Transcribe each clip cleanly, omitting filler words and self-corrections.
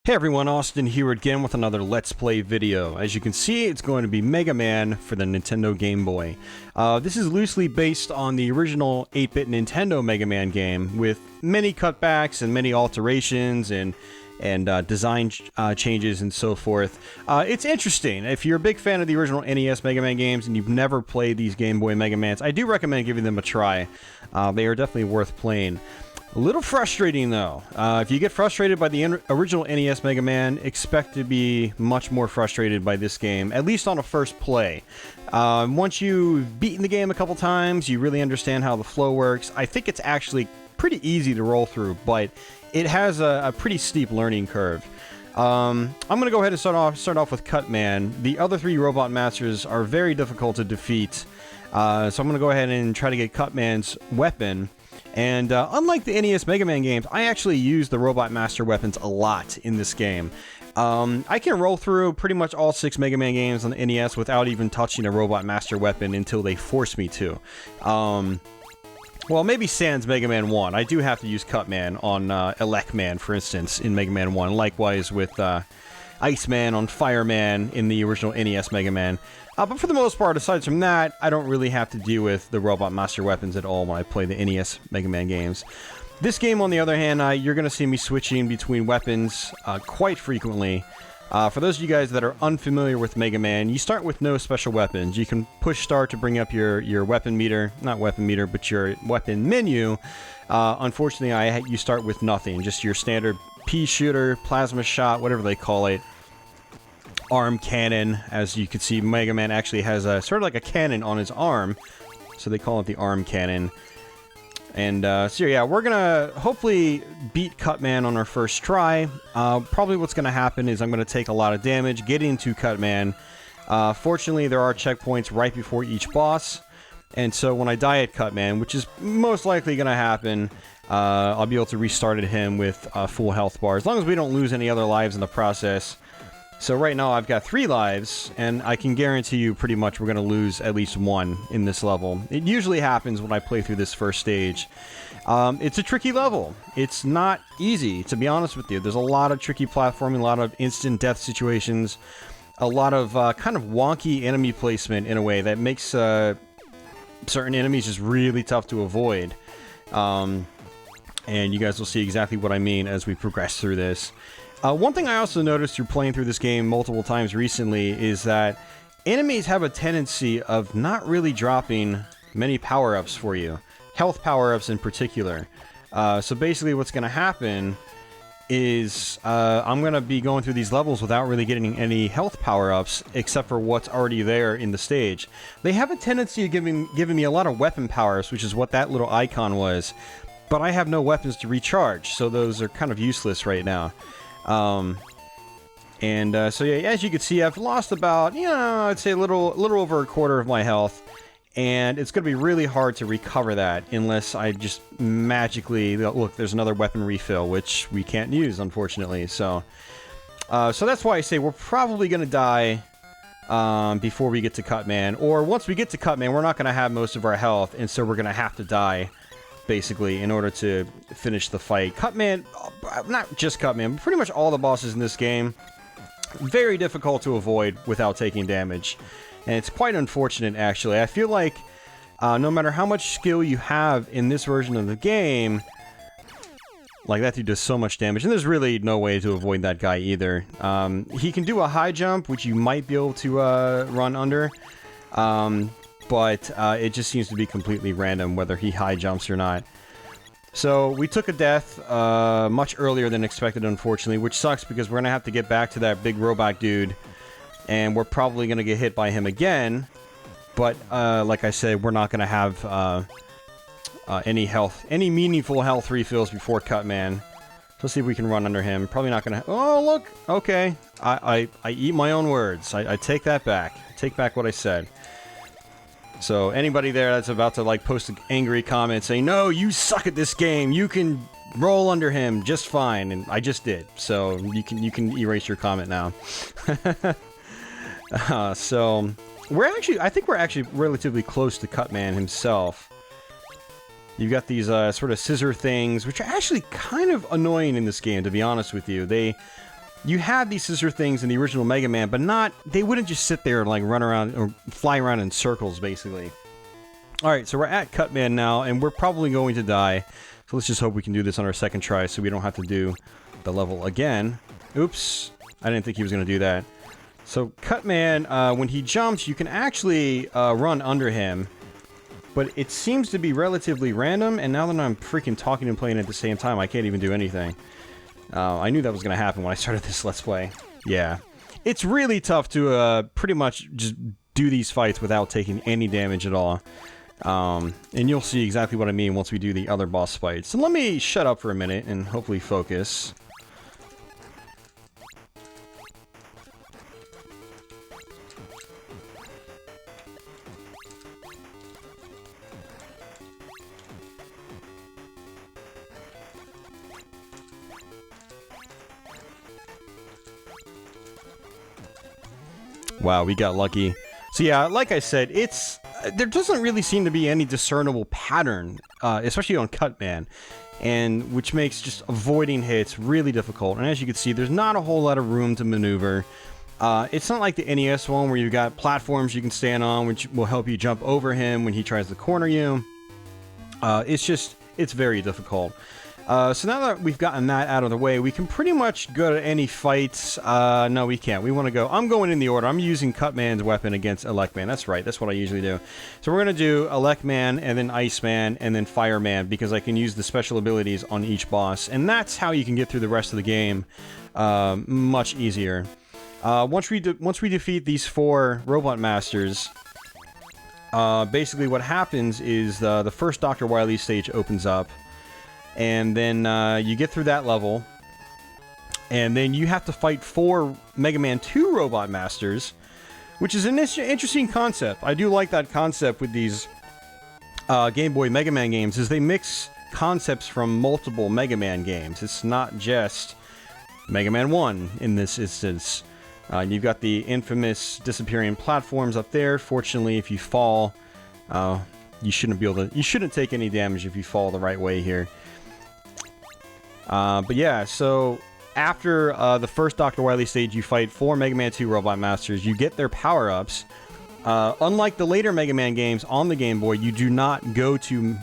Hey everyone, Austin here again with another Let's Play video. As you can see, it's going to be Mega Man for the Nintendo Game Boy. This is loosely based on the original 8-bit Nintendo Mega Man game, with many cutbacks and many alterations and design changes and so forth. It's interesting. If you're a big fan of the original NES Mega Man games and you've never played these Game Boy Mega Mans, I do recommend giving them a try. They are definitely worth playing. A little frustrating though. If you get frustrated by the original NES Mega Man, expect to be much more frustrated by this game, at least on a first play. Once you've beaten the game a couple times, you really understand how the flow works. I think it's actually pretty easy to roll through, but it has a pretty steep learning curve. I'm going to go ahead and start off with Cutman. The other three Robot Masters are very difficult to defeat, so I'm going to go ahead and try to get Cutman's weapon. And unlike the NES Mega Man games, I actually use the Robot Master weapons a lot in this game. I can roll through pretty much all 6 Mega Man games on the NES without even touching a Robot Master weapon until they force me to. Well, maybe sans Mega Man 1. I do have to use Cutman on Elecman, for instance, in Mega Man 1. Likewise with Iceman on Fireman in the original NES Mega Man. But for the most part, aside from that, I don't really have to deal with the Robot Master weapons at all when I play the NES Mega Man games. This game, on the other hand, you're going to see me switching between weapons quite frequently. For those of you guys that are unfamiliar with Mega Man, you start with no special weapons. You can push start to bring up your weapon meter, not weapon meter, but your weapon menu. Unfortunately, you start with nothing, just your standard pea shooter, plasma shot, whatever they call it. Arm cannon. As you can see, Mega Man actually has a sort of like a cannon on his arm, so they call it the arm cannon. And so yeah, we're gonna hopefully beat Cutman on our first try. Probably what's gonna happen is I'm gonna take a lot of damage getting to Cutman. Fortunately, there are checkpoints right before each boss, and so when I die at Cutman, which is most likely gonna happen, I'll be able to restart at him with a full health bar, as long as we don't lose any other lives in the process. So right now I've got 3 lives, and I can guarantee you pretty much we're going to lose at least 1 in this level. It usually happens when I play through this first stage. It's a tricky level. It's not easy, to be honest with you. There's a lot of tricky platforming, a lot of instant death situations, a lot of kind of wonky enemy placement in a way that makes certain enemies just really tough to avoid. And you guys will see exactly what I mean as we progress through this. One thing I also noticed through playing through this game multiple times recently is that enemies have a tendency of not really dropping many power-ups for you. Health power-ups in particular. So basically what's going to happen is I'm going to be going through these levels without really getting any health power-ups except for what's already there in the stage. They have a tendency of giving me a lot of weapon powers, which is what that little icon was. But I have no weapons to recharge, so those are kind of useless right now. So yeah, as you can see, I've lost about, I'd say a little over a quarter of my health, and it's going to be really hard to recover that unless I just magically, look, there's another weapon refill, which we can't use, unfortunately, so that's why I say we're probably going to die, before we get to Cutman, or once we get to Cutman, we're not going to have most of our health, and so we're going to have to die, basically, in order to finish the fight. Cutman, not just Cutman, but pretty much all the bosses in this game, very difficult to avoid without taking damage. And it's quite unfortunate, actually. I feel like no matter how much skill you have in this version of the game, like that dude does so much damage, and there's really no way to avoid that guy either. He can do a high jump, which you might be able to run under. But it just seems to be completely random whether he high jumps or not. So we took a death much earlier than expected, unfortunately, which sucks because we're going to have to get back to that big robot dude, and we're probably going to get hit by him again. But like I said, we're not going to have any meaningful health refills before Cutman. Let's see if we can run under him. Probably not going to... Oh, look! Okay. I eat my own words. I take that back. I take back what I said. So anybody there that's about to like post an angry comment saying, "No, you suck at this game. You can roll under him just fine," and I just did. So you can erase your comment now. So I think we're actually relatively close to Cutman himself. You've got these sort of scissor things, which are actually kind of annoying in this game, to be honest with you. They you had these scissor things in the original Mega Man, but they wouldn't just sit there and like run around or fly around in circles, basically. Alright, so we're at Cutman now, and we're probably going to die. So let's just hope we can do this on our second try so we don't have to do the level again. Oops, I didn't think he was going to do that. So Cutman, when he jumps, you can actually run under him. But it seems to be relatively random, and now that I'm freaking talking and playing at the same time, I can't even do anything. I knew that was going to happen when I started this Let's Play. Yeah. It's really tough to pretty much just do these fights without taking any damage at all. And you'll see exactly what I mean once we do the other boss fights. So let me shut up for a minute and hopefully focus. Wow, we got lucky. So yeah, like I said, there doesn't really seem to be any discernible pattern, especially on Cutman, and which makes just avoiding hits really difficult. And as you can see, there's not a whole lot of room to maneuver. It's not like the NES one where you've got platforms you can stand on, which will help you jump over him when he tries to corner you. It's very difficult. So now that we've gotten that out of the way, we can pretty much go to any fights. No, we can't. We want to go... I'm going in the order. I'm using Cutman's weapon against Elecman. That's right. That's what I usually do. So we're going to do Elecman, and then Iceman, and then Fireman, because I can use the special abilities on each boss. And that's how you can get through the rest of the game much easier. Once we defeat these 4 Robot Masters... basically what happens is the first Dr. Wily stage opens up. And then you get through that level, and then you have to fight 4 Mega Man 2 Robot Masters, which is an interesting concept. I do like that concept with these Game Boy Mega Man games, is they mix concepts from multiple Mega Man games. It's not just Mega Man 1 in this instance. You've got the infamous disappearing platforms up there. Fortunately, if you fall, you shouldn't take any damage if you fall the right way here. But yeah, so after the first Dr. Wily stage, you fight 4 Mega Man 2 Robot Masters. You get their power-ups. Unlike the later Mega Man games on the Game Boy, you do not go to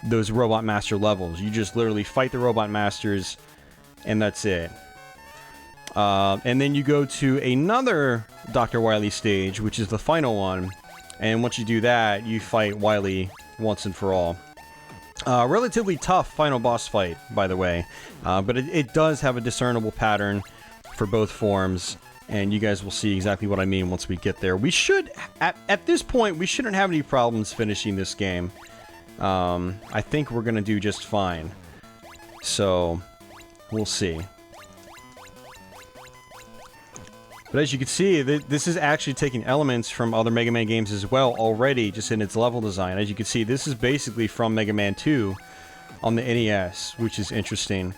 those Robot Master levels. You just literally fight the Robot Masters, and that's it. And then you go to another Dr. Wily stage, which is the final one. And once you do that, you fight Wily once and for all. Relatively tough final boss fight, by the way, but it does have a discernible pattern for both forms, and you guys will see exactly what I mean once we get there. We should, at this point, we shouldn't have any problems finishing this game. I think we're going to do just fine, so we'll see. But as you can see, this is actually taking elements from other Mega Man games as well already, just in its level design. As you can see, this is basically from Mega Man 2 on the NES, which is interesting.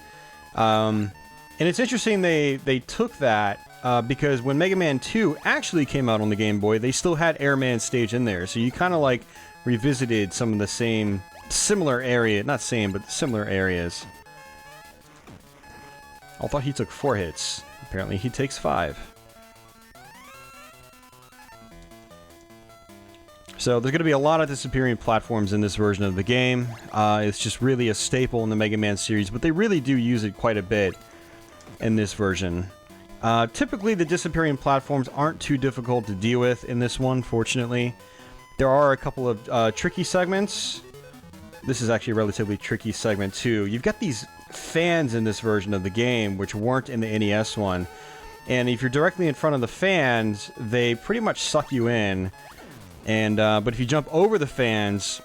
And it's interesting they took that because when Mega Man 2 actually came out on the Game Boy, they still had Airman stage in there. So you kind of like revisited some of the similar area, not same, but similar areas. I thought he took 4 hits. Apparently he takes 5. So there's going to be a lot of disappearing platforms in this version of the game. It's just really a staple in the Mega Man series, but they really do use it quite a bit in this version. Typically, the disappearing platforms aren't too difficult to deal with in this one, fortunately. There are a couple of tricky segments. This is actually a relatively tricky segment, too. You've got these fans in this version of the game, which weren't in the NES one. And if you're directly in front of the fans, they pretty much suck you in. And but if you jump over the fans,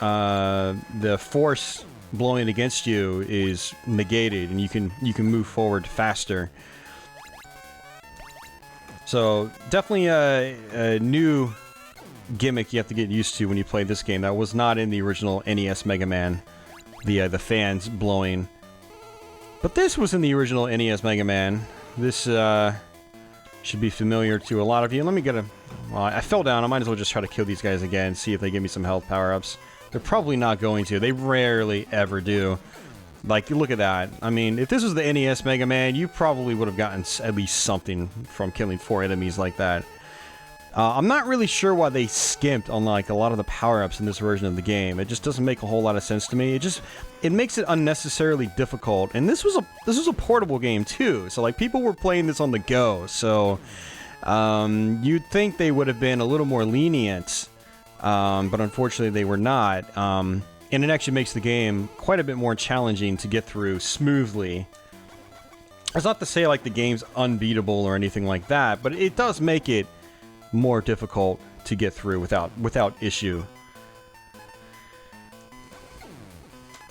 the force blowing against you is negated, and you can move forward faster. So definitely a new gimmick you have to get used to when you play this game. That was not in the original NES Mega Man, the fans blowing. But this was in the original NES Mega Man. This should be familiar to a lot of you. Let me get a... Well, I fell down. I might as well just try to kill these guys again, see if they give me some health power-ups. They're probably not going to. They rarely ever do. Like, look at that. I mean, if this was the NES Mega Man, you probably would have gotten at least something from killing 4 enemies like that. I'm not really sure why they skimped on, like, a lot of the power-ups in this version of the game. It just doesn't make a whole lot of sense to me. It makes it unnecessarily difficult. And this was a portable game, too. So, like, people were playing this on the go. So, you'd think they would have been a little more lenient. But unfortunately, they were not. And it actually makes the game quite a bit more challenging to get through smoothly. It's not to say, like, the game's unbeatable or anything like that, but it does make it more difficult to get through without issue.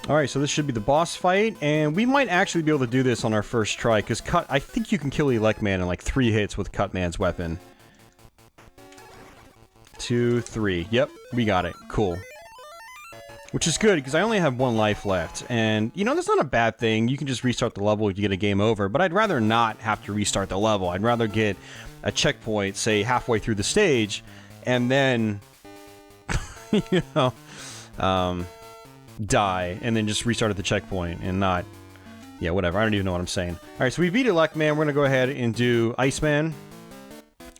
Alright, so this should be the boss fight, and we might actually be able to do this on our first try, because I think you can kill Electman in like 3 hits with Cutman's weapon. 2, 3. Yep, we got it. Cool. Which is good, because I only have 1 life left, and, you know, that's not a bad thing. You can just restart the level if you get a game over, but I'd rather not have to restart the level. I'd rather get a checkpoint, say, halfway through the stage, and then, you know, die, and then just restart at the checkpoint, and not, yeah, whatever. I don't even know what I'm saying. Alright, so we beat Electman. We're gonna go ahead and do Iceman.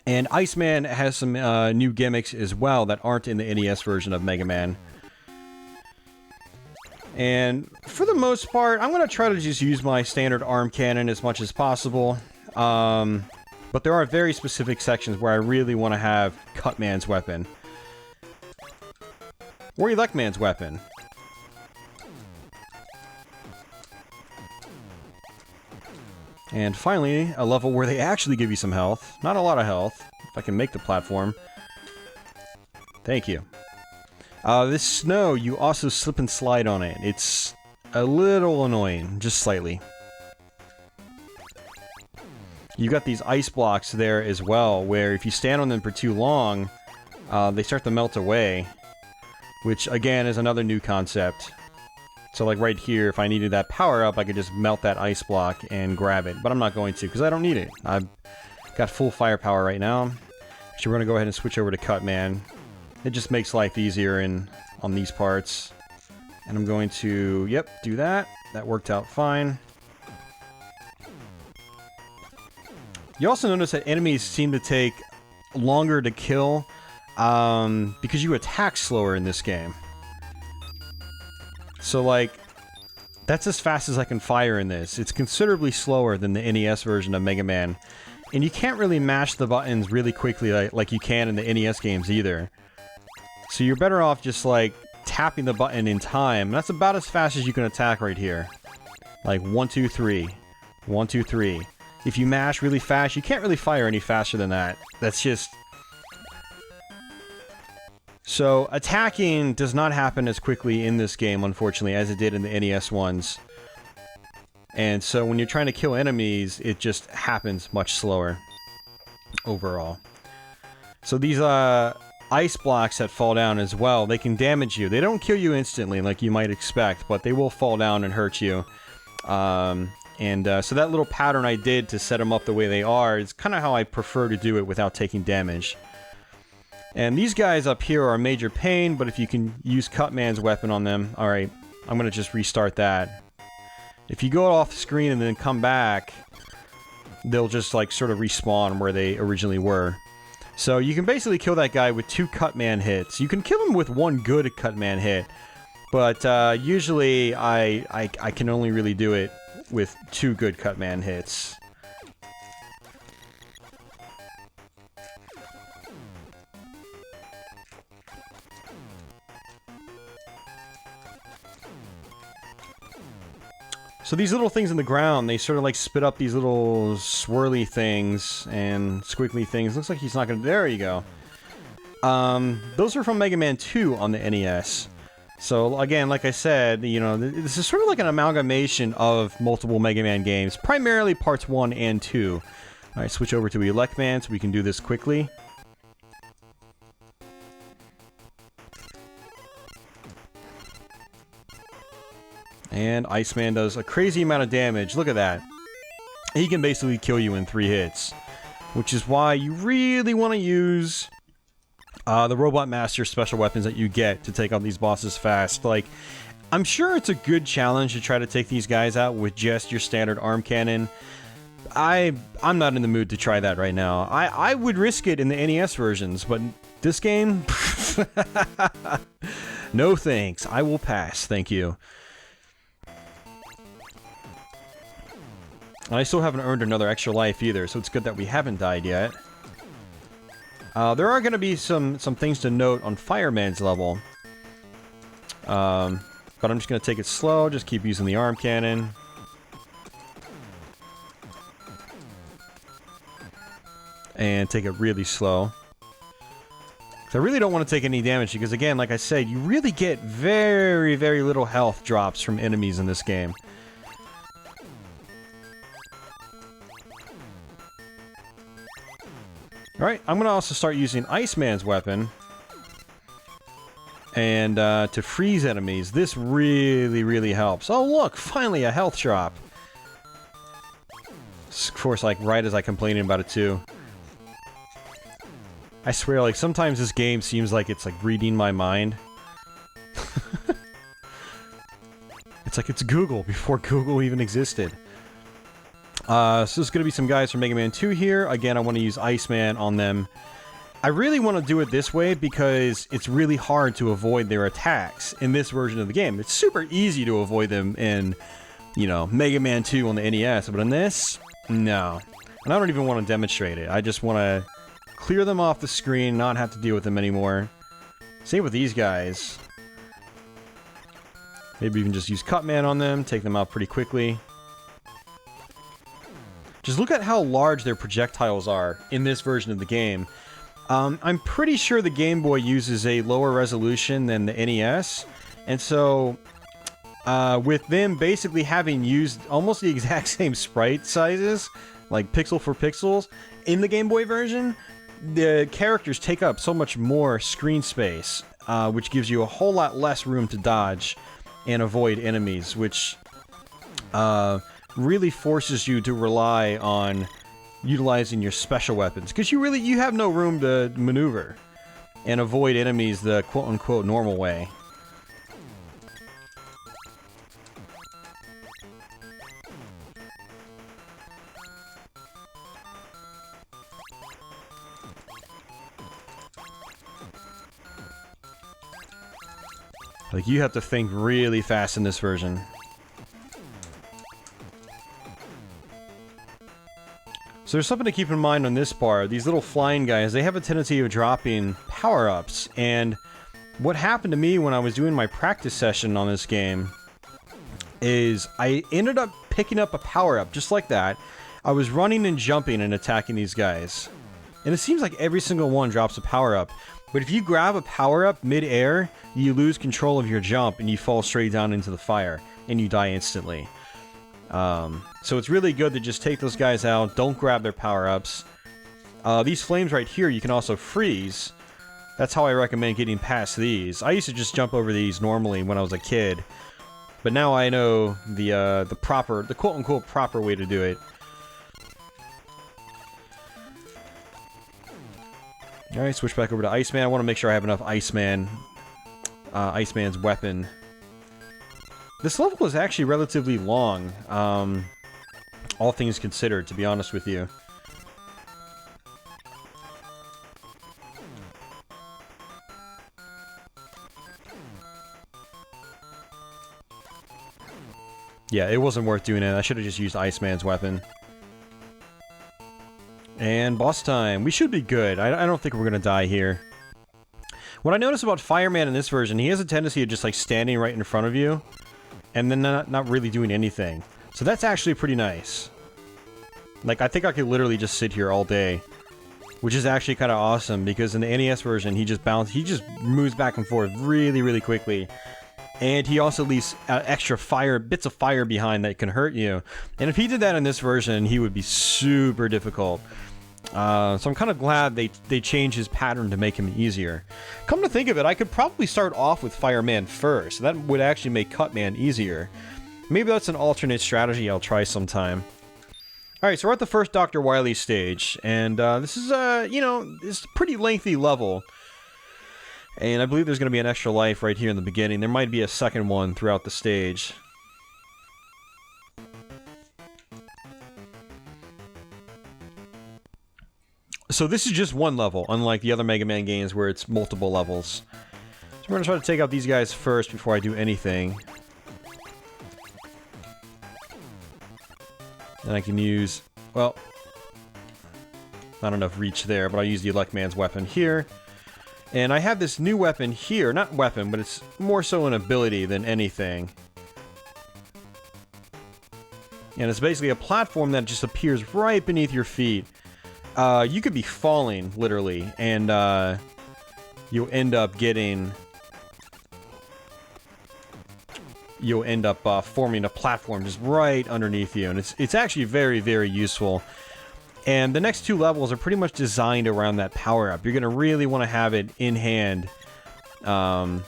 And Iceman has some new gimmicks as well that aren't in the NES version of Mega Man. And for the most part, I'm going to try to just use my standard arm cannon as much as possible. But there are very specific sections where I really want to have Cutman's weapon. Or Electman's weapon. And finally, a level where they actually give you some health. Not a lot of health, if I can make the platform. Thank you. This snow, you also slip and slide on it. It's a little annoying, just slightly. You got these ice blocks there as well, where if you stand on them for too long, they start to melt away. Which, again, is another new concept. So, like, right here, if I needed that power-up, I could just melt that ice block and grab it. But I'm not going to, because I don't need it. I've got full firepower right now. So we're going to go ahead and switch over to Cutman. It just makes life easier on these parts. And I'm going to, yep, do that. That worked out fine. You also notice that enemies seem to take longer to kill because you attack slower in this game. So, like, that's as fast as I can fire in this. It's considerably slower than the NES version of Mega Man. And you can't really mash the buttons really quickly like you can in the NES games either. So you're better off just, like, tapping the button in time. That's about as fast as you can attack right here. Like, 1, 2, 3. 1, 2, 3. If you mash really fast, you can't really fire any faster than that. That's just... So, attacking does not happen as quickly in this game, unfortunately, as it did in the NES ones. And so, when you're trying to kill enemies, it just happens much slower overall. So, these ice blocks that fall down as well, they can damage you. They don't kill you instantly like you might expect, but they will fall down and hurt you. So that little pattern I did to set them up the way they are is kind of how I prefer to do it without taking damage. And these guys up here are a major pain, but if you can use Cutman's weapon on them... Alright, I'm going to just restart that. If you go off screen and then come back, they'll just, like, sort of respawn where they originally were. So you can basically kill that guy with 2 Cutman hits. You can kill him with 1 good Cutman hit, but usually I can only really do it with 2 good Cutman hits. So these little things in the ground, they sort of like spit up these little swirly things and squiggly things. Looks like he's not gonna... There you go. Those are from Mega Man 2 on the NES. So again, like I said, you know, this is sort of like an amalgamation of multiple Mega Man games, primarily parts 1 and 2. Alright, switch over to Electman so we can do this quickly. And Iceman does a crazy amount of damage. Look at that. He can basically kill you in 3 hits. Which is why you really want to use the Robot Master special weapons that you get to take on these bosses fast. Like, I'm sure it's a good challenge to try to take these guys out with just your standard arm cannon. I'm not in the mood to try that right now. I would risk it in the NES versions, but this game? No thanks. I will pass. Thank you. I still haven't earned another extra life either, so it's good that we haven't died yet. There are going to be some things to note on Fireman's level. But I'm just going to take it slow, just keep using the arm cannon. And take it really slow. I really don't want to take any damage because, again, like I said, you really get very, very little health drops from enemies in this game. Alright, I'm going to also start using Iceman's weapon. And to freeze enemies. This really, really helps. Oh, look! Finally, a health drop. Of course, like, right as I complained about it, too. I swear, like, sometimes this game seems like it's, like, reading my mind. It's like it's Google before Google even existed. So there's gonna be some guys from Mega Man 2 here. Again, I want to use Iceman on them. I really want to do it this way because it's really hard to avoid their attacks in this version of the game. It's super easy to avoid them in, you know, Mega Man 2 on the NES, but in this, no. And I don't even want to demonstrate it. I just want to clear them off the screen, not have to deal with them anymore. Same with these guys. Maybe even just use Cutman on them, take them out pretty quickly. Just look at how large their projectiles are in this version of the game. I'm pretty sure the Game Boy uses a lower resolution than the NES, and so with them basically having used almost the exact same sprite sizes, like pixel for pixels, in the Game Boy version, the characters take up so much more screen space, which gives you a whole lot less room to dodge and avoid enemies, which really forces you to rely on utilizing your special weapons, because you have no room to maneuver and avoid enemies the quote-unquote normal way. Like, you have to think really fast in this version. So there's something to keep in mind on this bar. These little flying guys, they have a tendency of dropping power-ups. And what happened to me when I was doing my practice session on this game is I ended up picking up a power-up just like that. I was running and jumping and attacking these guys. And it seems like every single one drops a power-up. But if you grab a power-up mid-air, you lose control of your jump and you fall straight down into the fire. And you die instantly. So it's really good to just take those guys out, don't grab their power-ups. These flames right here you can also freeze. That's how I recommend getting past these. I used to just jump over these normally when I was a kid. But now I know the quote-unquote proper way to do it. Alright, switch back over to Iceman. I want to make sure I have enough Iceman's weapon. This level is actually relatively long, all things considered, to be honest with you. Yeah, it wasn't worth doing it. I should have just used Iceman's weapon. And boss time. We should be good. I don't think we're gonna die here. What I notice about Fireman in this version, he has a tendency of just like standing right in front of you and then not really doing anything. So that's actually pretty nice. Like, I think I could literally just sit here all day, which is actually kind of awesome because in the NES version, he just moves back and forth really, really quickly. And he also leaves extra bits of fire behind that can hurt you. And if he did that in this version, he would be super difficult. So I'm kind of glad they changed his pattern to make him easier. Come to think of it, I could probably start off with Fireman first. That would actually make Cutman easier. Maybe that's an alternate strategy I'll try sometime. Alright, so we're at the first Dr. Wily stage. And this is, you know, it's a pretty lengthy level. And I believe there's going to be an extra life right here in the beginning. There might be a second one throughout the stage. So this is just one level, unlike the other Mega Man games where it's multiple levels. So we're going to try to take out these guys first before I do anything. And I can use, well, not enough reach there, but I'll use the Elect Man's weapon here. And I have this new weapon here, not weapon, but it's more so an ability than anything. And it's basically a platform that just appears right beneath your feet. You could be falling, literally, and you'll end up getting... You'll end up forming a platform just right underneath you, and it's actually very, very useful. And the next two levels are pretty much designed around that power-up. You're going to really want to have it in hand when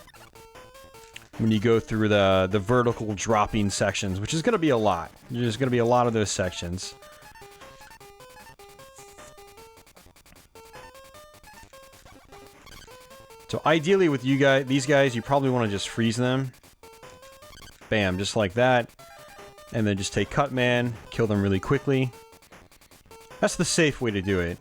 you go through the vertical dropping sections, which is going to be a lot. There's going to be a lot of those sections. So ideally with these guys, you probably want to just freeze them. Bam, just like that. And then just take Cut Man, kill them really quickly. That's the safe way to do it.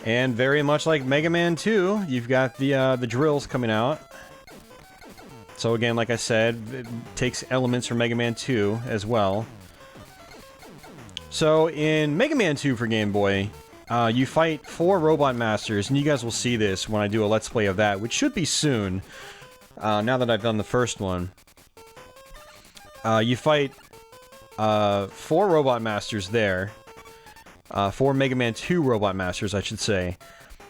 And very much like Mega Man 2, you've got the drills coming out. So again, like I said, it takes elements from Mega Man 2 as well. So in Mega Man 2 for Game Boy, you fight 4 Robot Masters, and you guys will see this when I do a Let's Play of that, which should be soon. Now that I've done the first one. You fight 4 Robot Masters there. 4 Mega Man 2 Robot Masters, I should say.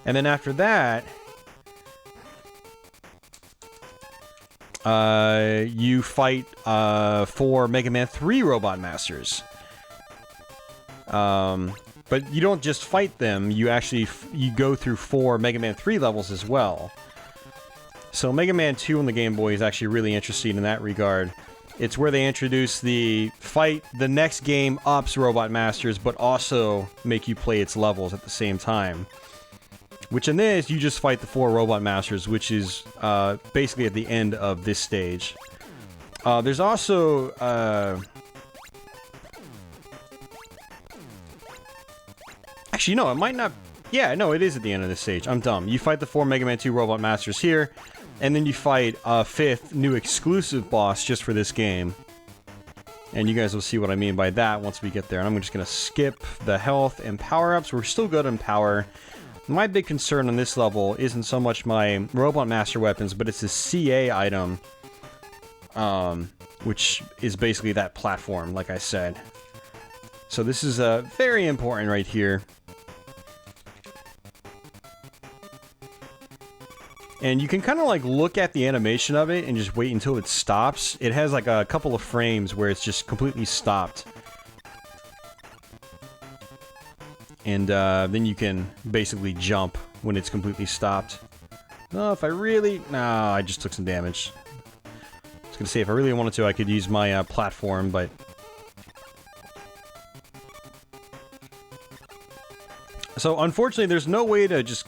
And then after that, you fight 4 Mega Man 3 Robot Masters. But you don't just fight them, you actually you go through 4 Mega Man 3 levels as well. So Mega Man 2 on the Game Boy is actually really interesting in that regard. It's where they introduce the fight the next game up's Robot Masters, but also make you play its levels at the same time. Which in this, you just fight the 4 Robot Masters, which is basically at the end of this stage. There's also... Actually, no, it might not... Yeah, no, it is at the end of this stage. I'm dumb. You fight the 4 Mega Man 2 Robot Masters here, and then you fight a 5th new exclusive boss just for this game. And you guys will see what I mean by that once we get there. And I'm just going to skip the health and power-ups. We're still good on power. My big concern on this level isn't so much my Robot Master weapons, but it's the CA item, which is basically that platform, like I said. So this is very important right here. And you can kind of like look at the animation of it and just wait until it stops. It has like a couple of frames where it's just completely stopped. And then you can basically jump when it's completely stopped. No, if I really... No, I just took some damage. I was going to say, if I really wanted to, I could use my platform, but... So, unfortunately, there's no way to just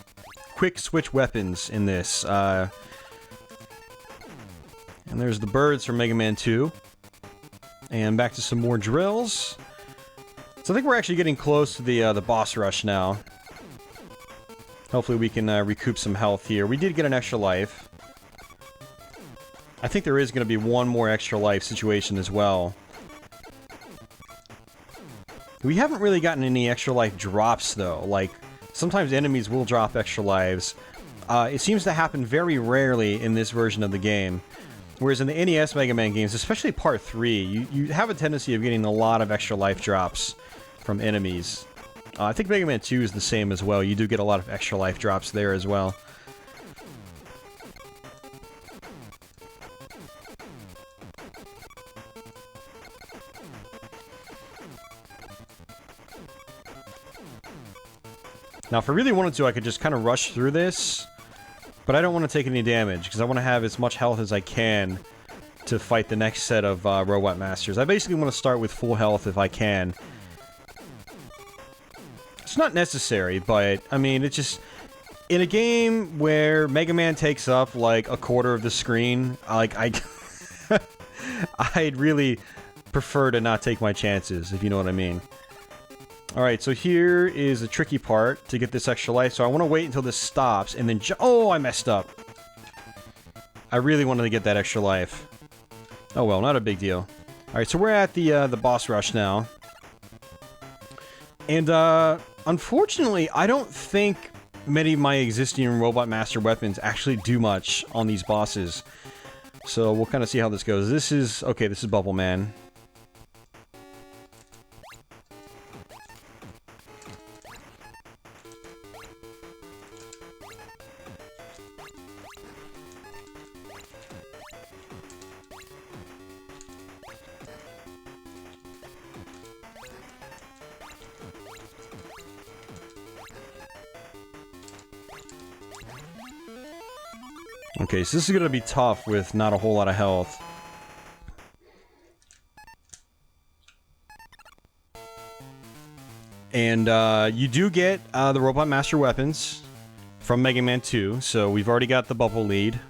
quick switch weapons in this. And there's the birds from Mega Man 2. And back to some more drills. So I think we're actually getting close to the boss rush now. Hopefully we can recoup some health here. We did get an extra life. I think there is going to be one more extra life situation as well. We haven't really gotten any extra life drops, though. Like, sometimes enemies will drop extra lives. It seems to happen very rarely in this version of the game. Whereas in the NES Mega Man games, especially Part 3, you have a tendency of getting a lot of extra life drops from enemies. I think Mega Man 2 is the same as well. You do get a lot of extra life drops there as well. Now, if I really wanted to, I could just kind of rush through this, but I don't want to take any damage, because I want to have as much health as I can to fight the next set of Robot Masters. I basically want to start with full health if I can. It's not necessary, but, I mean, it's In a game where Mega Man takes up like a quarter of the screen, like I'd really prefer to not take my chances, if you know what I mean. Alright, so here is a tricky part to get this extra life, so I want to wait until this stops, and then oh, I messed up. I really wanted to get that extra life. Oh well, not a big deal. Alright, so we're at the boss rush now. And, unfortunately, I don't think many of my existing Robot Master weapons actually do much on these bosses. So we'll kind of see how this goes. This is... okay, this is Bubble Man. Okay, so this is gonna be tough with not a whole lot of health. And, you do get, the Robot Master weapons from Mega Man 2, so we've already got the Bubble lead.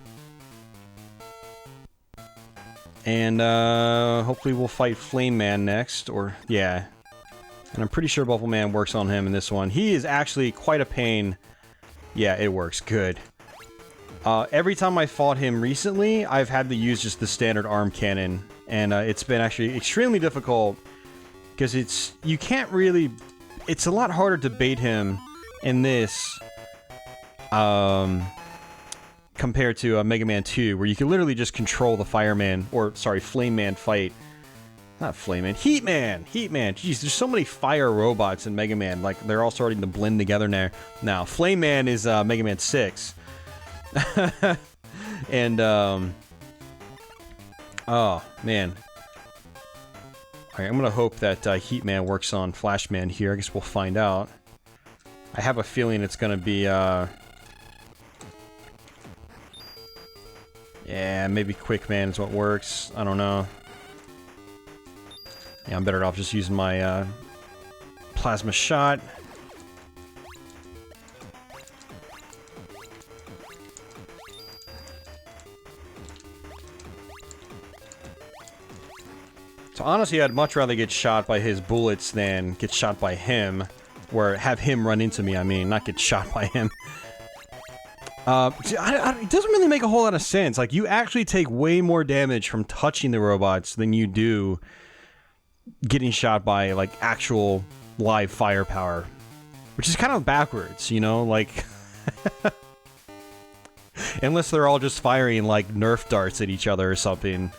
And, hopefully we'll fight Flame Man next, or, yeah. And I'm pretty sure Bubble Man works on him in this one. He is actually quite a pain. Yeah, it works. Good. Every time I fought him recently, I've had to use just the standard arm cannon, and it's been actually extremely difficult, because you can't really, it's a lot harder to bait him in this, compared to Mega Man 2, where you can literally just control the Fireman, or, sorry, Flame Man fight. Not Flame Man, Heat Man! Heat Man! Jeez, there's so many fire robots in Mega Man, like, they're all starting to blend together now. Flame Man is, Mega Man 6. And, oh, man. Alright, I'm gonna hope that, Heat Man works on Flash Man here. I guess we'll find out. I have a feeling it's gonna be, yeah, maybe Quick Man is what works. I don't know. Yeah, I'm better off just using my, Plasma Shot. So honestly, I'd much rather get shot by his bullets than get shot by him. Or have him run into me, I mean, not get shot by him. It doesn't really make a whole lot of sense. Like, you actually take way more damage from touching the robots than you do getting shot by, like, actual live firepower. Which is kind of backwards, you know? Like... unless they're all just firing, like, Nerf darts at each other or something.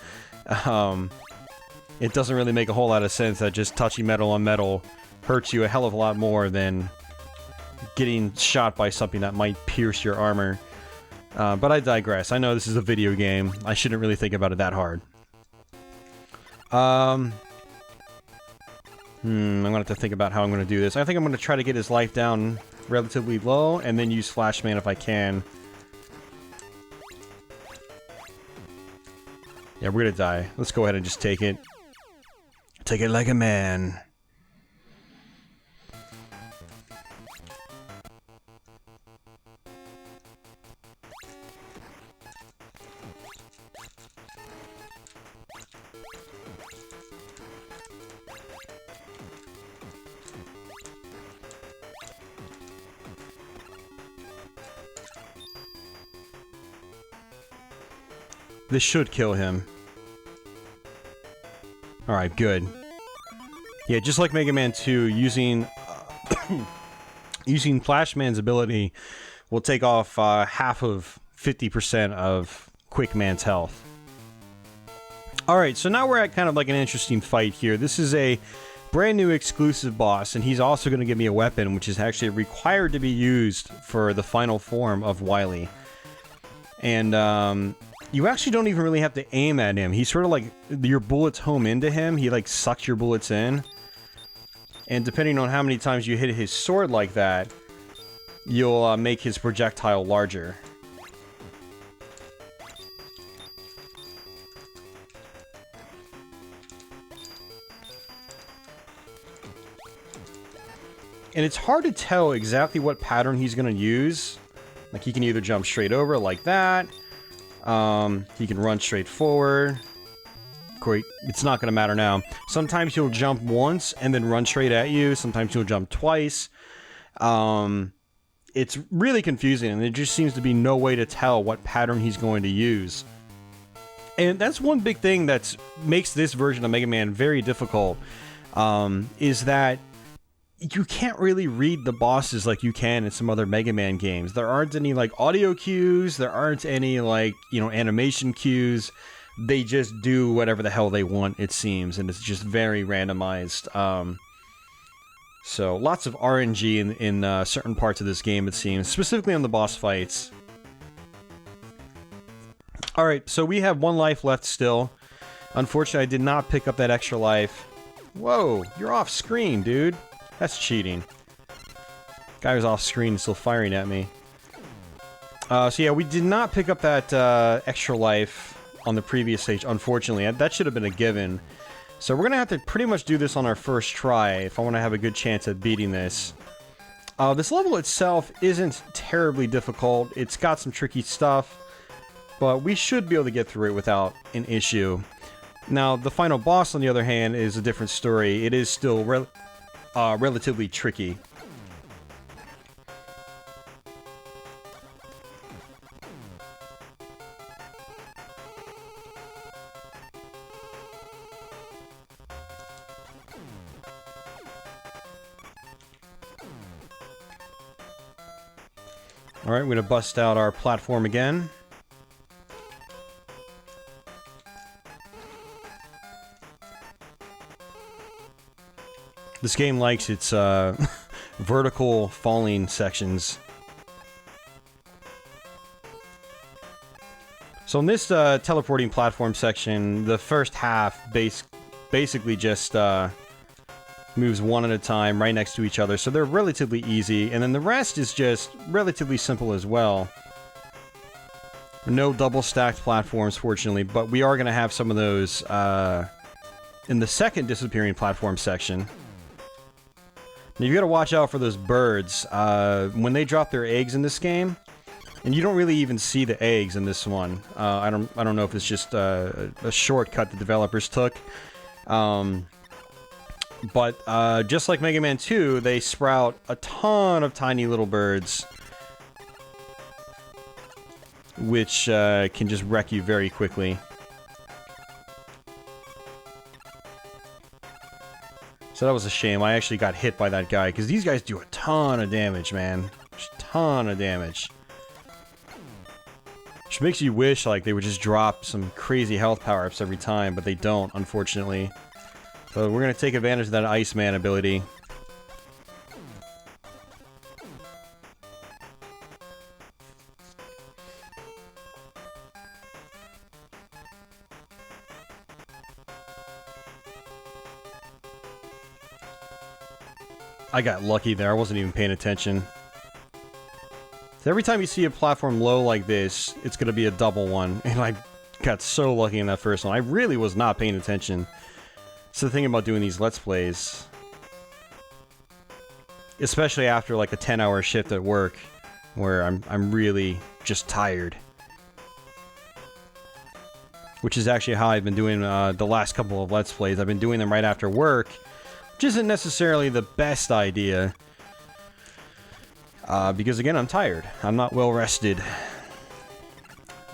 It doesn't really make a whole lot of sense that just touching metal on metal hurts you a hell of a lot more than getting shot by something that might pierce your armor. But I digress. I know this is a video game. I shouldn't really think about it that hard. I'm gonna have to think about how I'm gonna do this. I think I'm gonna try to get his life down relatively low, and then use Flash Man if I can. Yeah, we're gonna die. Let's go ahead and just take it. Take it like a man. This should kill him. Alright, good. Yeah, just like Mega Man 2, using using Flash Man's ability will take off half of 50% of Quick Man's health. Alright, so now we're at kind of like an interesting fight here. This is a brand new exclusive boss, and he's also going to give me a weapon, which is actually required to be used for the final form of Wily. And, you actually don't even really have to aim at him. He's sort of like, your bullets home into him. He like sucks your bullets in. And depending on how many times you hit his sword like that, you'll make his projectile larger. And it's hard to tell exactly what pattern he's going to use Like, he can either jump straight over like that. He can run straight forward. Great. It's not going to matter now. Sometimes he'll jump once and then run straight at you. Sometimes he'll jump twice. It's really confusing, and there just seems to be no way to tell what pattern he's going to use. And that's one big thing that makes this version of Mega Man very difficult, is that you can't really read the bosses like you can in some other Mega Man games. There aren't any, like, audio cues. There aren't any, like, you know, animation cues. They just do whatever the hell they want, it seems, and it's just very randomized. So, lots of RNG in certain parts of this game, it seems, specifically on the boss fights. Alright, so we have 1 life left still. Unfortunately, I did not pick up that extra life. Whoa, you're off screen, dude. That's cheating. Guy was off screen still firing at me. So yeah, we did not pick up that extra life on the previous stage, unfortunately. That should have been a given. So we're gonna have to pretty much do this on our first try if I want to have a good chance at beating this. This level itself isn't terribly difficult. It's got some tricky stuff, but we should be able to get through it without an issue. Now, the final boss, on the other hand, is a different story. It is still relatively tricky. Alright, we're going to bust out our platform again. This game likes its vertical falling sections. So in this teleporting platform section, the first half basically just moves one at a time right next to each other, so they're relatively easy, and then the rest is just relatively simple as well. No double stacked platforms, fortunately, but we are going to have some of those in the second disappearing platform section. Now, you got to watch out for those birds. When they drop their eggs in this game, and you don't really even see the eggs in this one. I don't know if it's just a shortcut the developers took. But just like Mega Man 2, they sprout a ton of tiny little birds, which can just wreck you very quickly. So that was a shame. I actually got hit by that guy, because these guys do a ton of damage, man. Just a ton of damage. Which makes you wish, like, they would just drop some crazy health power-ups every time, but they don't, unfortunately. So we're going to take advantage of that Iceman ability. I got lucky there. I wasn't even paying attention. So every time you see a platform low like this, it's going to be a double one. And I got so lucky in that first one. I really was not paying attention. So the thing about doing these Let's Plays, especially after like a 10-hour shift at work, where I'm really just tired. Which is actually how I've been doing the last couple of Let's Plays. I've been doing them right after work, which isn't necessarily the best idea. Because again, I'm tired. I'm not well rested.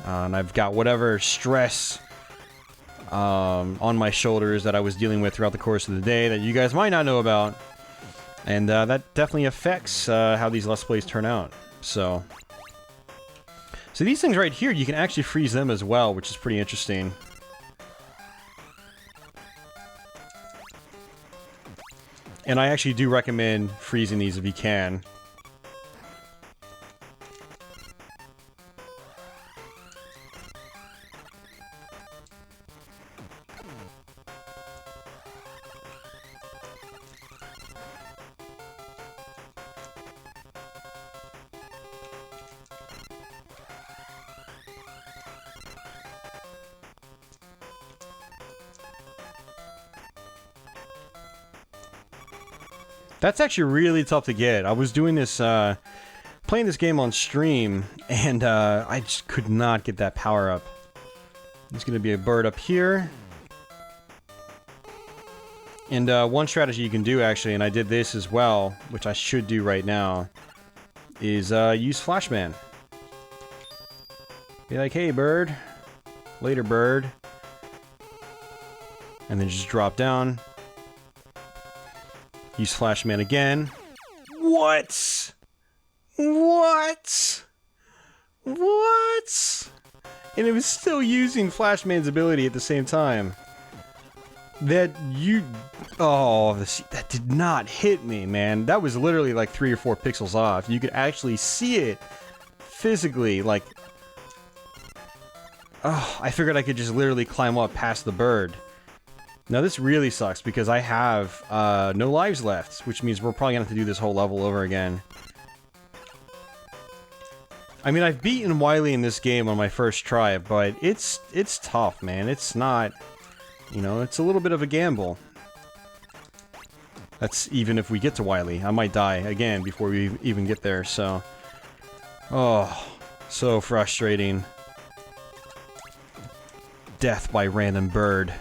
And I've got whatever stress on my shoulders that I was dealing with throughout the course of the day that you guys might not know about. And that definitely affects how these Let's Plays turn out. So these things right here, you can actually freeze them as well, which is pretty interesting. And I actually do recommend freezing these if you can. That's actually really tough to get. I was doing this playing this game on stream, and I just could not get that power up. There's going to be a bird up here. And one strategy you can do, actually, and I did this as well, which I should do right now, is use Flashman. Be like, hey, bird. Later, bird. And then just drop down. Use Flashman again. What? What? What? And it was still using Flashman's ability at the same time. That you... Oh, that did not hit me, man. That was literally like 3 or 4 pixels off. You could actually see it physically, like... Oh, I figured I could just literally climb up past the bird. Now this really sucks because I have no lives left, which means we're probably gonna have to do this whole level over again. I mean, I've beaten Wily in this game on my first try, but it's tough, man. It's not, you know, it's a little bit of a gamble. That's even if we get to Wily. I might die again before we even get there, so... Oh, so frustrating. Death by random bird.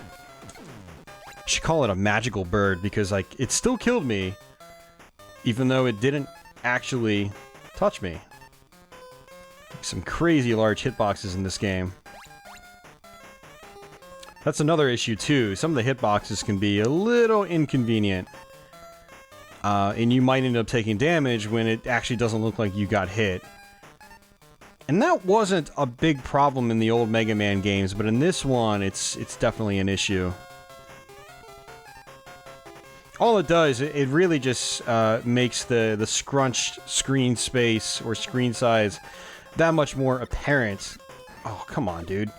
I should call it a magical bird because, like, it still killed me, even though it didn't actually touch me. Some crazy large hitboxes in this game. That's another issue, too. Some of the hitboxes can be a little inconvenient. And you might end up taking damage when it actually doesn't look like you got hit. And that wasn't a big problem in the old Mega Man games, but in this one, it's definitely an issue. All it does, it really just makes the scrunched screen space or screen size that much more apparent. Oh, come on, dude.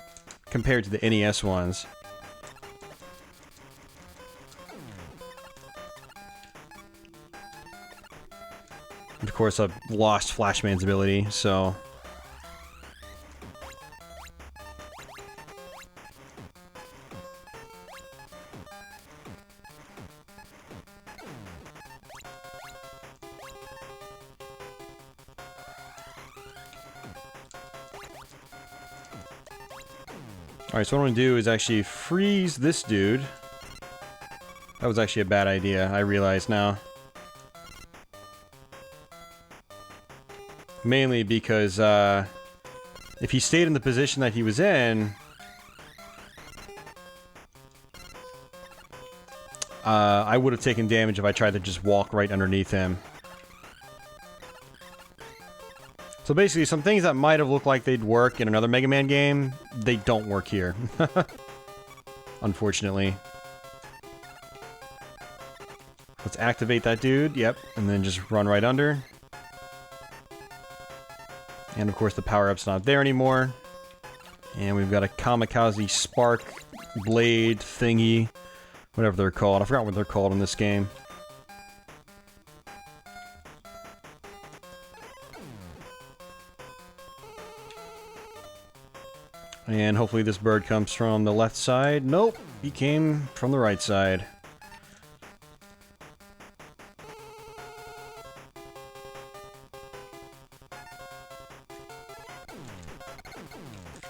Compared to the NES ones. Of course, I've lost Flashman's ability, so... Alright, so what I'm going to do is actually freeze this dude. That was actually a bad idea, I realize now. Mainly because, if he stayed in the position that he was in... I would have taken damage if I tried to just walk right underneath him. So basically, some things that might have looked like they'd work in another Mega Man game, they don't work here. Unfortunately. Let's activate that dude, yep, and then just run right under. And of course the power-up's not there anymore. And we've got a kamikaze spark blade thingy. Whatever they're called. I forgot what they're called in this game. And hopefully this bird comes from the left side. Nope, he came from the right side.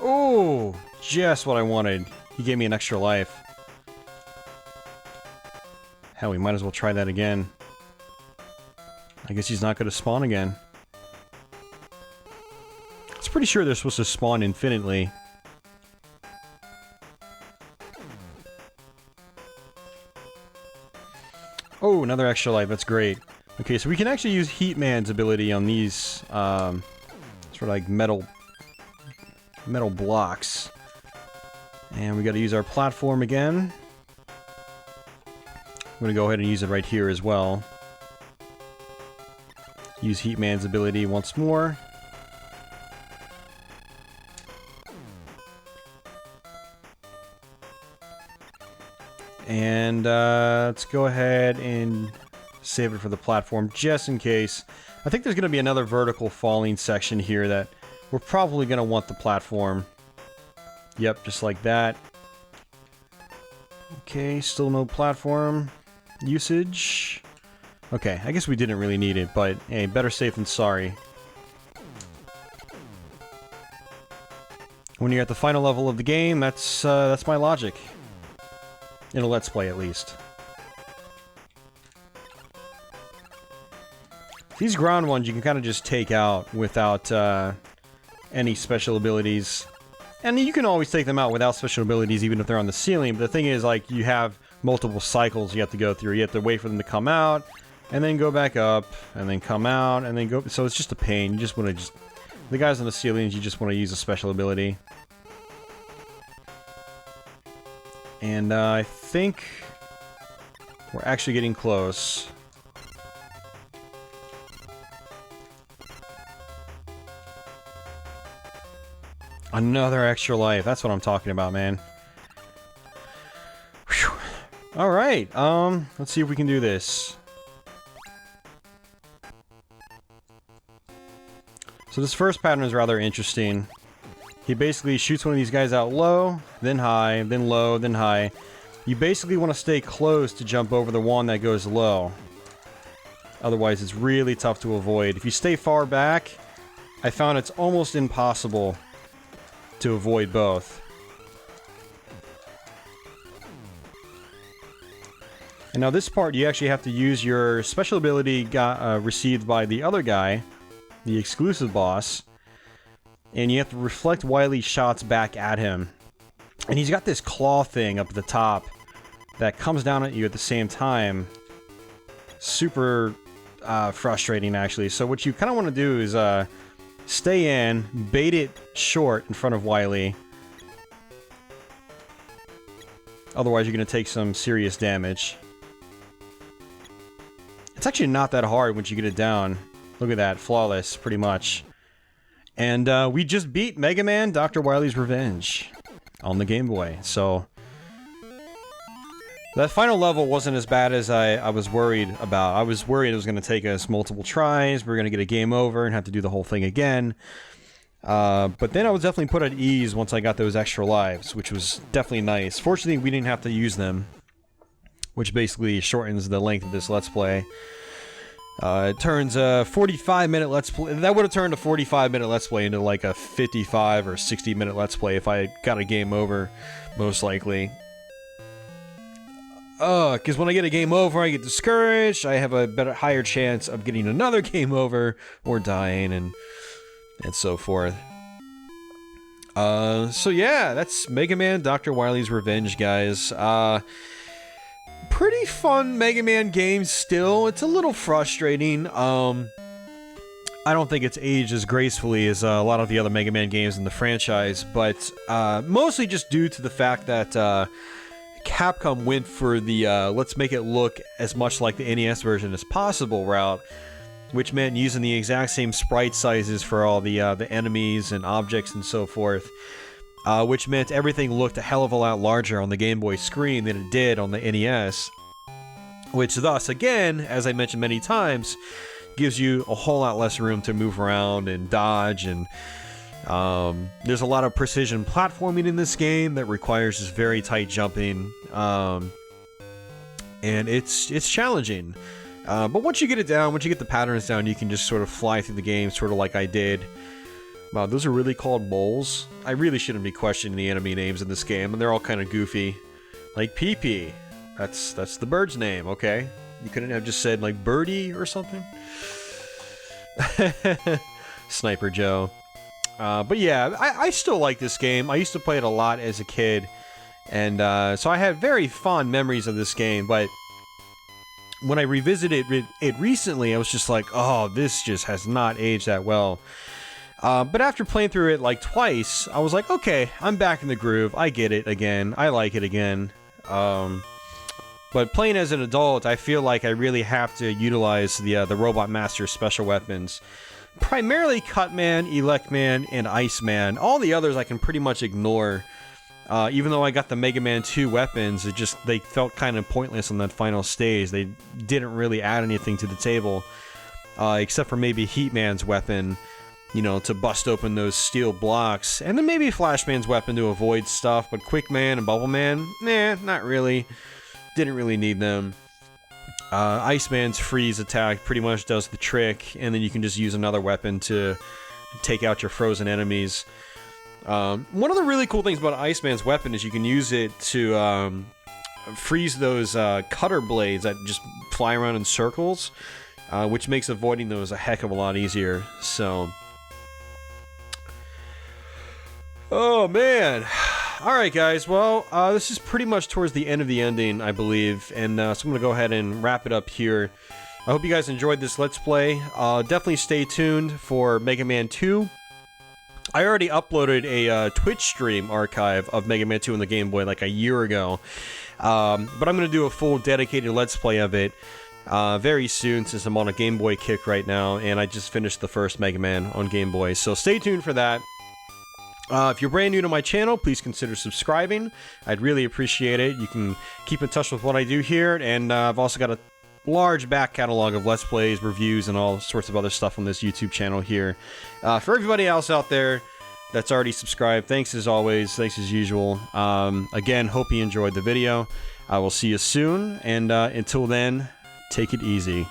Oh, just what I wanted. He gave me an extra life. Hell, we might as well try that again. I guess he's not going to spawn again. I was pretty sure they're supposed to spawn infinitely. Oh, another extra life. That's great. Okay, so we can actually use Heatman's ability on these, sort of like metal blocks. And we got to use our platform again. I'm going to go ahead and use it right here as well. Use Heatman's ability once more. And let's go ahead and save it for the platform just in case. I think there's going to be another vertical falling section here that we're probably going to want the platform. Yep, just like that. Okay, still no platform usage. Okay, I guess we didn't really need it, but hey, better safe than sorry. When you're at the final level of the game, that's my logic. In a Let's Play, at least. These ground ones you can kind of just take out without any special abilities. And you can always take them out without special abilities, even if they're on the ceiling. But the thing is, like, you have multiple cycles you have to go through. You have to wait for them to come out, and then go back up, and then come out, and then go... So it's just a pain. You just want to The guys on the ceilings, you just want to use a special ability. And I think we're actually getting close. Another extra life. That's what I'm talking about, man. Whew. All right. Let's see if we can do this. So this first pattern is rather interesting. He basically shoots one of these guys out low, then high, then low, then high. You basically want to stay close to jump over the one that goes low. Otherwise, it's really tough to avoid. If you stay far back, I found it's almost impossible to avoid both. And now this part, you actually have to use your special ability received by the other guy, the exclusive boss, and you have to reflect Wily's shots back at him. And he's got this claw thing up at the top that comes down at you at the same time. Super frustrating, actually. So what you kind of want to do is stay in, bait it short in front of Wily. Otherwise, you're going to take some serious damage. It's actually not that hard once you get it down. Look at that, flawless, pretty much. And we just beat Mega Man Dr. Wily's Revenge on the Game Boy. So that final level wasn't as bad as I was worried about. I was worried it was going to take us multiple tries. We were going to get a game over and have to do the whole thing again. But then I was definitely put at ease once I got those extra lives, which was definitely nice. Fortunately, we didn't have to use them, which basically shortens the length of this Let's Play. It turns a 45-minute Let's Play. That would have turned a 45-minute Let's Play into like a 55 or 60-minute Let's Play if I got a game over, most likely. Because when I get a game over, I get discouraged. I have a higher chance of getting another game over or dying and so forth. So yeah, that's Mega Man Dr. Wily's Revenge, guys. Pretty fun Mega Man game still. It's a little frustrating. I don't think it's aged as gracefully as a lot of the other Mega Man games in the franchise, but mostly just due to the fact that Capcom went for the let's make it look as much like the NES version as possible route, which meant using the exact same sprite sizes for all the enemies and objects and so forth. Which meant everything looked a hell of a lot larger on the Game Boy screen than it did on the NES. Which thus, again, as I mentioned many times, gives you a whole lot less room to move around and dodge. And there's a lot of precision platforming in this game that requires just very tight jumping. And it's challenging. But once you get it down, once you get the patterns down, you can just sort of fly through the game, sort of like I did. Wow, those are really called moles? I really shouldn't be questioning the enemy names in this game, and they're all kind of goofy. Like Pee-Pee. That's the bird's name, okay? You couldn't have just said, like, Birdie or something? Sniper Joe. But yeah, I still like this game. I used to play it a lot as a kid, and so I had very fond memories of this game, but when I revisited it recently, I was just like, oh, this just has not aged that well. But after playing through it like twice, I was like, okay, I'm back in the groove. I get it again. I like it again. But playing as an adult, I feel like I really have to utilize the Robot Master special weapons. Primarily Cutman, Electman, and Iceman. All the others I can pretty much ignore. Even though I got the Mega Man 2 weapons, they felt kind of pointless on that final stage. They didn't really add anything to the table. Except for maybe Heatman's weapon, you know, to bust open those steel blocks. And then maybe Flashman's weapon to avoid stuff. But Quickman and Bubbleman, nah, not really. Didn't really need them. Iceman's freeze attack pretty much does the trick. And then you can just use another weapon to take out your frozen enemies. One of the really cool things about Iceman's weapon is you can use it to freeze those cutter blades that just fly around in circles, which makes avoiding those a heck of a lot easier. So, oh man. Alright guys, well, this is pretty much towards the end of the ending, I believe, and so I'm going to go ahead and wrap it up here. I hope you guys enjoyed this Let's Play. Definitely stay tuned for Mega Man 2. I already uploaded a Twitch stream archive of Mega Man 2 on the Game Boy like a year ago, but I'm going to do a full dedicated Let's Play of it very soon, since I'm on a Game Boy kick right now, and I just finished the first Mega Man on Game Boy, so stay tuned for that. If you're brand new to my channel, please consider subscribing. I'd really appreciate it. You can keep in touch with what I do here, and I've also got a large back catalog of Let's Plays, reviews, and all sorts of other stuff on this YouTube channel here. For everybody else out there that's already subscribed, thanks as always, thanks as usual. Again, hope you enjoyed the video. I will see you soon, and until then, take it easy.